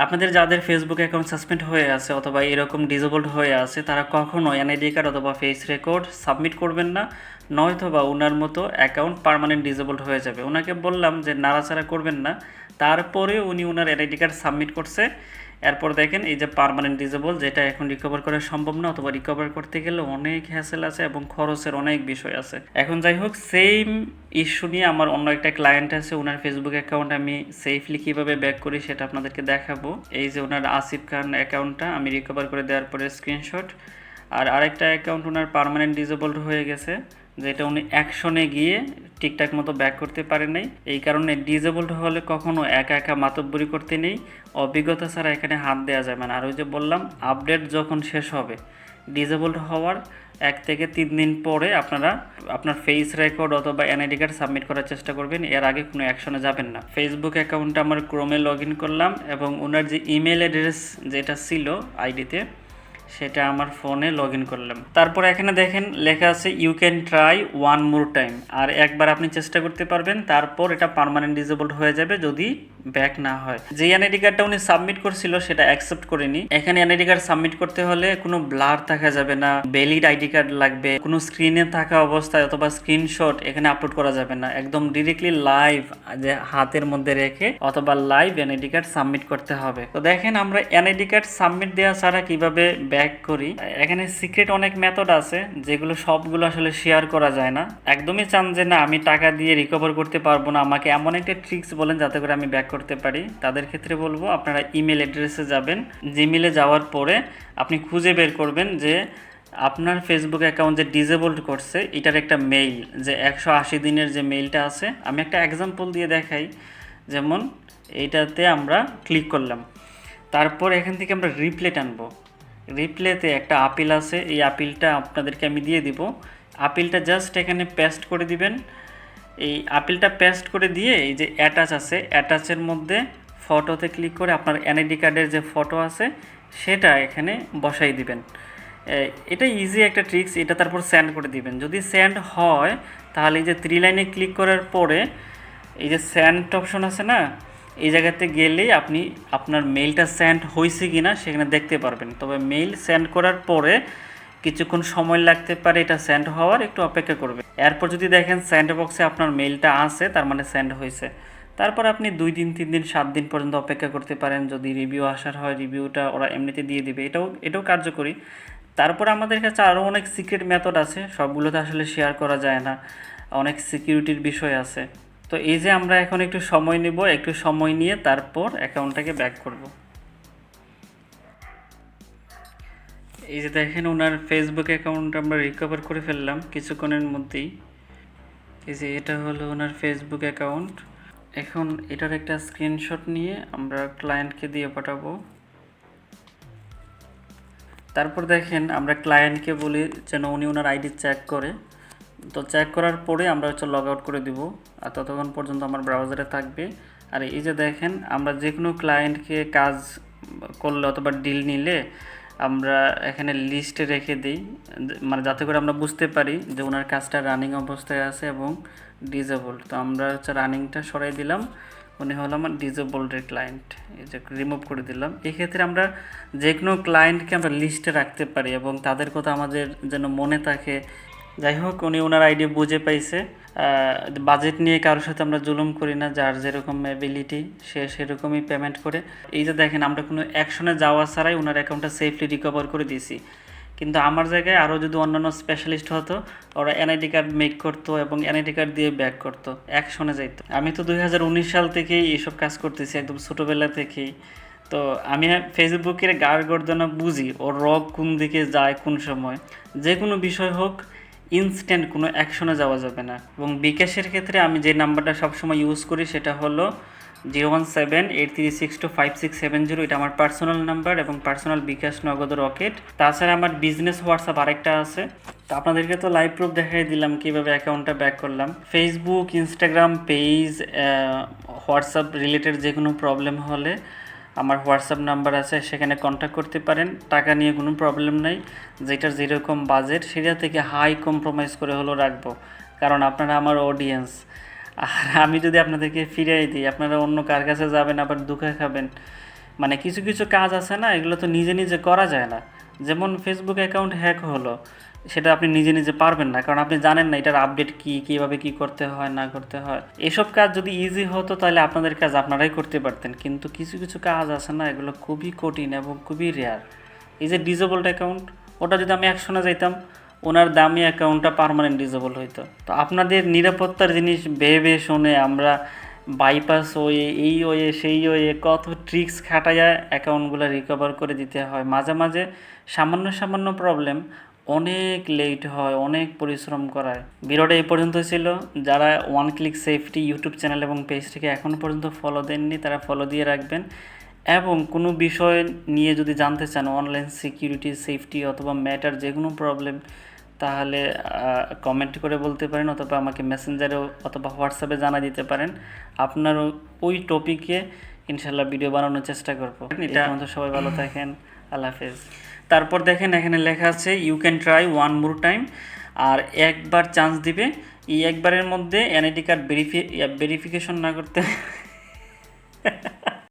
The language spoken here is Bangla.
আপনাদের যাদের ফেসবুক অ্যাকাউন্ট সাসপেন্ড হয়ে আছে অথবা এরকম ডিসেবলড হয়ে আছে তারা কখনো এনআইডি কার্ড অথবা ফেস রেকর্ড সাবমিট করবেন না, নয়তো বা ওনার মতো অ্যাকাউন্ট পার্মানেন্ট ডিসেবলড হয়ে যাবে। ওনাকে বললাম যে নাড়াচাড়া করবেন না, তারপরে উনি ওনার এনআইডি কার্ড সাবমিট করছে। এরপর দেখেন এই যে পার্মানেন্ট ডিসেবল, যেটা এখন রিকভার করা সম্ভব না, অথবা রিকভার করতে গেলে অনেক হ্যাসেল আছে এবং খরচের অনেক বিষয় আছে। এখন যাই হোক, সেম ইস্যু নিয়ে আমার অন্য একটা ক্লায়েন্ট আছে, ওনার ফেসবুক অ্যাকাউন্ট আমি সেফলি কীভাবে ব্যাক করি সেটা আপনাদেরকে দেখাবো। এই যে ওনার আসিফ খান অ্যাকাউন্টটা আমি রিকভার করে দেওয়ার পরে স্ক্রিনশট, আর আরেকটা অ্যাকাউন্ট ওনার পার্মানেন্ট ডিসেবলড হয়ে গেছে, যেটা উনি অ্যাকশনে গিয়ে ঠিকঠাক মতো ব্যাক করতে পারে নাই। এই কারণে ডিসেবলড হলে কখনো একা একা মাতব্বরি করতে নেই, অভিজ্ঞতা ছাড়া এখানে হাত দেওয়া যাবে না। আর ওই যে বললাম, আপডেট যখন শেষ হবে, ডিসেবলড হওয়ার 1 থেকে 3 দিন পরে আপনারা আপনার ফেস রেকর্ড অথবা এনআইডি কার্ড সাবমিট করার চেষ্টা করবেন, এর আগে কোনো অ্যাকশনে যাবেন না। ফেসবুক অ্যাকাউন্টটা আমার ক্রোমে লগ ইন করলাম এবং ওনার যে ইমেল অ্যাড্রেস যেটা ছিল আইডিতে, সেটা আমার ফোনে লগ ইন করলাম। তারপর এখানে দেখেন লেখা আছে you can try one more time, আর একবার আপনি চেষ্টা করতে পারবেন, তারপর এটা পার্মানেন্ট ডিসেবলড হয়ে যাবে যদি ব্যাক না হয়। যে এনআইডি কার্ডটা উনি সাবমিট করছিল সেটা অ্যাকসেপ্ট করেনি। এখানে এনআইডি কার্ড সাবমিট করতে হলে কোনো ব্লার থাকা যাবে না, ভ্যালিড আইডি কার্ড লাগবে, কোনো স্ক্রিনে থাকা অবস্থায় অথবা স্ক্রিনশট এখানে আপলোড করা যাবে না, একদম ডিরেক্টলি লাইভ যে হাতের মধ্যে রেখে অথবা লাইভ এনআইডি কার্ড সাবমিট করতে হবে। তো দেখেন আমরা এনআইডি কার্ড সাবমিট দেওয়া ছাড়া কিভাবে ব্যাক করি। এখানে সিক্রেট অনেক মেথড আছে যেগুলো সবগুলো আসলে শেয়ার করা যায় না। একদমই চান যে না আমি টাকা দিয়ে রিকভার করতে পারবো না, আমাকে এমন একটা ট্রিক্স বলেন যাতে করে আমি ব্যাক করতে পারি, তাদের ক্ষেত্রে বলবো আপনারা ইমেল অ্যাড্রেসে যাবেন। জিমেলে যাওয়ার পরে আপনি খুঁজে বের করবেন যে আপনার ফেসবুক অ্যাকাউন্ট যে ডিসেবলড করছে এটার একটা মেইল, যে 180 দিনের যে মেইলটা আছে। আমি একটা এক্সাম্পল দিয়ে দেখাই, যেমন এইটাতে আমরা ক্লিক করলাম, তারপর এখান থেকে আমরা রিপ্লে টানবো। রিপ্লেতে একটা আপিল আছে, এই আপিলটা আপনাদেরকে আমি দিয়ে দিব। আপিলটা জাস্ট এখানে পেস্ট করে দিবেন। এই আপিলটা পেস্ট করে দিয়ে এই যে অ্যাটাচ আছে, অ্যাটাচের মধ্যে ফটোতে ক্লিক করে আপনার এনআইডি কার্ডের যে ফটো আছে সেটা এখানে বসাই দিবেন। এটা ইজি একটা ট্রিক্স, এটা তারপর সেন্ড করে দিবেন। যদি সেন্ড হয় তাহলে এই যে 3 লাইনে ক্লিক করার পরে এই যে সেন্ড অপশন আছে না, এই জায়গাতে গেলেই আপনি আপনার মেইলটা সেন্ড হয়েছে কি না সেখানে দেখতে পারবেন। তবে মেইল সেন্ড করার পরে কিছুক্ষণ সময় লাগতে পারে এটা সেন্ড হওয়ার, একটু অপেক্ষা করবে। এরপর যদি দেখেন সেন্ড বক্সে আপনার মেইলটা আছে, তার মানে সেন্ড হয়েছে। তারপর আপনি 2 দিন 3 দিন 7 দিন পর্যন্ত অপেক্ষা করতে পারেন। যদি রিভিউ আসার হয় রিভিউটা ওরা এমনিতে দিয়ে দিবে, এটাও কার্যকরী। তারপর আমাদের কাছে আরও অনেক সিক্রেট মেথড আছে, সবগুলো তো আসলে শেয়ার করা যায় না, অনেক সিকিউরিটির বিষয় আছে। তো এই যে আমরা এখন একটু সময় নেব, একটু সময় নিয়ে তারপর অ্যাকাউন্টটাকে ব্যাক করব। এই যে দেখেন ওনার ফেসবুক অ্যাকাউন্ট আমরা রিকভার করে ফেললাম কিছুক্ষণের মধ্যেই। এই যে এটা হলো ওনার ফেসবুক অ্যাকাউন্ট। এখন এটার একটা স্ক্রিনশট নিয়ে আমরা ক্লায়েন্টকে দিয়ে পাঠাবো। তারপর দেখেন আমরা ক্লায়েন্টকে বলি যেন উনি ওনার আইডি চেক করে। তো চেক করার পরে আমরা লগ আউট করে দিব, আর ততক্ষণ পর্যন্ত আমার ব্রাউজারে থাকবে। আর এই যে দেখেন আমরা যে কোনো ক্লায়েন্টকে কাজ করলে অথবা ডিল নিলে আমরা এখানে লিস্টে রেখে দিই, মানে যাতে করে আমরা বুঝতে পারি যে ওনার কাজটা রানিং অবস্থায় আছে এবং ডিসেবল। তো আমরা রানিংটা সরাই দিলাম, উনি হলো আমার ডিসেবলডের ক্লায়েন্ট, এই যে রিমুভ করে দিলাম। এক্ষেত্রে আমরা যে কোনো ক্লায়েন্টকে আমরা লিস্টে রাখতে পারি এবং তাদের কথা আমাদের যেন মনে থাকে। যাই হোক, উনি ওনার আইডি বুঝে পাইছে। বাজেট নিয়ে কারোর সাথে আমরা জুলুম করি না, যার যেরকম অ্যাবিলিটি সে সেরকমই পেমেন্ট করে। এই যে দেখেন আমরা কোনো অ্যাকশনে যাওয়া ছাড়াই ওনার অ্যাকাউন্টটা সেফলি রিকভার করে দিয়েছি। কিন্তু আমার জায়গায় আরও যদি অন্যান্য স্পেশালিস্ট হতো, ওরা এনআইডি কার্ড মেক করতো এবং এনআইডি কার্ড দিয়ে ব্যাক করতো, অ্যাকশনে যাইতো। আমি তো 2019 সাল থেকেই এইসব কাজ করতেছি, একদম ছোটোবেলা থেকেই। তো আমি ফেসবুকের গাড় গর্দনা বুঝি, ওর রগ কোন দিকে যায় কোন সময়। যে কোনো বিষয় হোক, ইনস্ট্যান্ট কোনো অ্যাকশনে যাওয়া যাবে না। এবং বিকাশের ক্ষেত্রে আমি যে নাম্বারটা সবসময় ইউজ করি সেটা হলো 01783625670। এটা আমার পার্সোনাল নাম্বার এবং পার্সোনাল বিকাশ নগদ রকেট। তাছাড়া আমার বিজনেস হোয়াটসঅ্যাপ আরেকটা আছে। তো আপনাদেরকে তো লাইভ প্রুফ দেখাই দিলাম কীভাবে অ্যাকাউন্টটা ব্যাক করলাম। Facebook, Instagram page, WhatsApp related যে কোনো প্রবলেম হলে আমার হোয়াটসঅ্যাপ নাম্বার আছে, সেখানে কন্ট্যাক্ট করতে পারেন। টাকা নিয়ে কোনো প্রবলেম নাই, যেটার যেরকম বাজেট সেটা থেকে হাই কম্প্রোমাইজ করে হলো রাখবো, কারণ আপনারা আমার অডিয়েন্স। আর আমি যদি আপনাদেরকে ফিরিয়ে দিই আপনারা অন্য কার কাছে যাবেন, আবার দুঃখে খাবেন। মানে কিছু কিছু কাজ আছে না, এগুলো তো নিজে নিজে করা যায় না। যেমন ফেসবুক অ্যাকাউন্ট হ্যাক হলো, সেটা আপনি নিজে নিজে পারবেন না, কারণ আপনি জানেন না এটার আপডেট কী, কীভাবে কী করতে হয় না করতে হয়। এসব কাজ যদি ইজি হতো তাহলে আপনাদের কাজ আপনারাই করতে পারতেন, কিন্তু কিছু কিছু কাজ আছে না, এগুলো খুবই কঠিন এবং খুবই রেয়ার। এই যে ডিসেবলড অ্যাকাউন্ট, ওটা যদি আমি অ্যাকশনে যাইতাম, ওনার দামি অ্যাকাউন্টটা পার্মানেন্ট ডিসেবল হইতো। তো আপনাদের নিরাপত্তার জিনিস ভেবে শুনে আমরা বাইপাস ওয়ে, এই ওয়ে, সেই ওয়ে, কত ট্রিক্স খাটাইয়া অ্যাকাউন্টগুলো রিকভার করে দিতে হয়। মাঝে মাঝে সামান্য সামান্য প্রবলেম অনেক লেট হয়, অনেক পরিশ্রম করায়। ভিডিওটা এই পর্যন্ত ছিল। যারা one click safety YouTube channel এবং পেজটিকে এখনও পর্যন্ত ফলো দেননি, তারা ফলো দিয়ে রাখবেন। এবং কোনো বিষয় নিয়ে যদি জানতে চান, অনলাইন সিকিউরিটি, সেফটি অথবা ম্যাটার যে কোনো প্রবলেম, তাহলে কমেন্ট করে বলতে পারেন, অথবা আমাকে মেসেঞ্জারে অথবা হোয়াটসঅ্যাপে জানা দিতে পারেন। আপনার ওই টপিকে ইনশাল্লাহ ভিডিও বানানোর চেষ্টা করবো। এটা আমাদের সবাই ভালো থাকেন, আল্লাহ হাফেজ। তারপর দেখেন এখানে লেখা আছে you can try one more time, আর একবার চান্স দিবে। এই একবারের মধ্যে এনআইডি কার্ড ভেরিফিকেশন না করতে